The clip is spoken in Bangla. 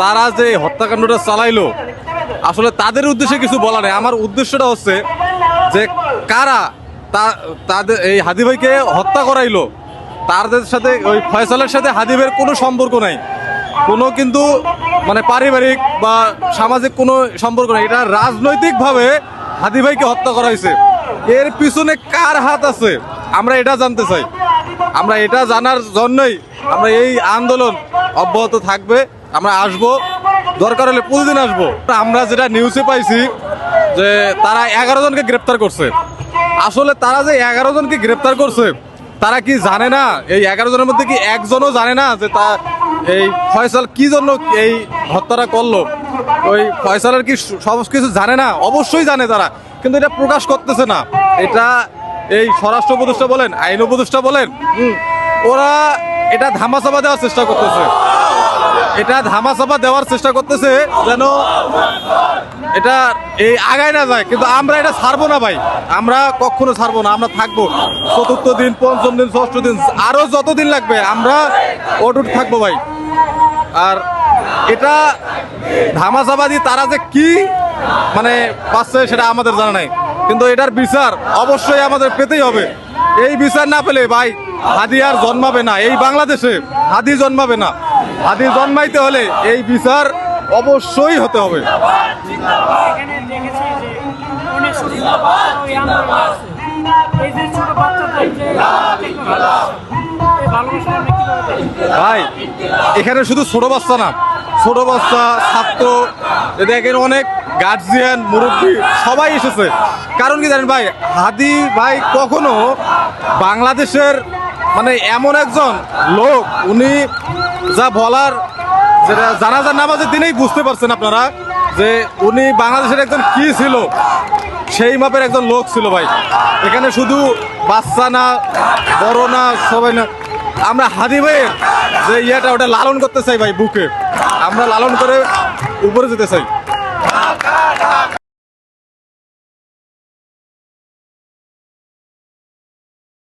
তারা যে হত্যাকাণ্ডটা চালাইলো আসলে তাদের উদ্দেশ্যে কিছু বলা নেই। আমার উদ্দেশ্যটা হচ্ছে যে কারা তাদের এই হাদি ভাইকে হত্যা করাইলো, তাদের সাথে ওই ফয়সালের সাথে হাদি ভাইয়ের কোনো সম্পর্ক নাই, কোনো কিন্তু মানে পারিবারিক বা সামাজিক কোনো সম্পর্ক নেই। এটা রাজনৈতিকভাবে হাদি ভাইকে হত্যা করা হয়েছে। এর পিছনে কার হাত আছে আমরা এটা জানতে চাই। আমরা এটা জানার জন্যই আমরা এই আন্দোলন অব্যাহত থাকবে। আমরা আসব, দরকার হলে প্রতিদিন আসবো। আমরা যেটা নিউজে পাইছি যে তারা 11 জনকে গ্রেপ্তার করছে। আসলে তারা যে 11 জনকে গ্রেপ্তার করছে তারা কি জানে না? এই 11 জনের মধ্যে কি একজনও জানে না যে তা এই ফয়সাল কি জন্য এই হত্যাটা করলো? ওই ফয়সালের কি সব কিছু জানে না? অবশ্যই জানে তারা, কিন্তু এটা প্রকাশ করতেছে না। এটা এই স্বরাষ্ট্র উপদেষ্টা বলেন, আইন উপদেষ্টা বলেন, ওরা এটা ধামাচাপা দেওয়ার চেষ্টা করতেছে। এটা ধামাচাপা দেওয়ার চেষ্টা করতেছে যেন এটা এই আগায় না যায়। কিন্তু আমরা এটা ছাড়বো না ভাই, আমরা কখনো ছাড়বো না। আমরা থাকবো 4th দিন, 5ম দিন, 6ষ্ঠ দিন, আরো যতদিন লাগবে আমরা অটুট থাকবো ভাই। আর এটা ধামাচাপা দিয়ে তারা যে কি মানে পাচ্ছে সেটা আমাদের জানা নাই, কিন্তু এটার বিচার অবশ্যই আমাদের পেতেই হবে। এই বিচার না পেলে ভাই হাদি আর জন্মাবে না, এই বাংলাদেশে হাদি জন্মাবে না। হাদি জন্মাইতে হলে এই বিচার অবশ্যই হতে হবে। ভাই এখানে শুধু ছোট বাচ্চা না, ছোট বাচ্চা, ছাত্র, দেখেন অনেক গার্জিয়ান, মুরব্বী সবাই এসেছে। কারণ কি জানেন ভাই, হাদি ভাই কখনো বাংলাদেশের মানে এমন একজন লোক, উনি যা বলার যেটা জানাজার নামাজের দিনেই বুঝতে পারছেন আপনারা যে উনি বাংলাদেশের একজন কি ছিল, সেই মাপের একজন লোক ছিল ভাই। এখানে শুধু বাচ্চা না, বড় না, সবাই না, আমরা হাদি ভাইয়ের যে ইয়েটা ওটা লালন করতে চাই ভাই, বুকে আমরা লালন করে উপরে যেতে চাই।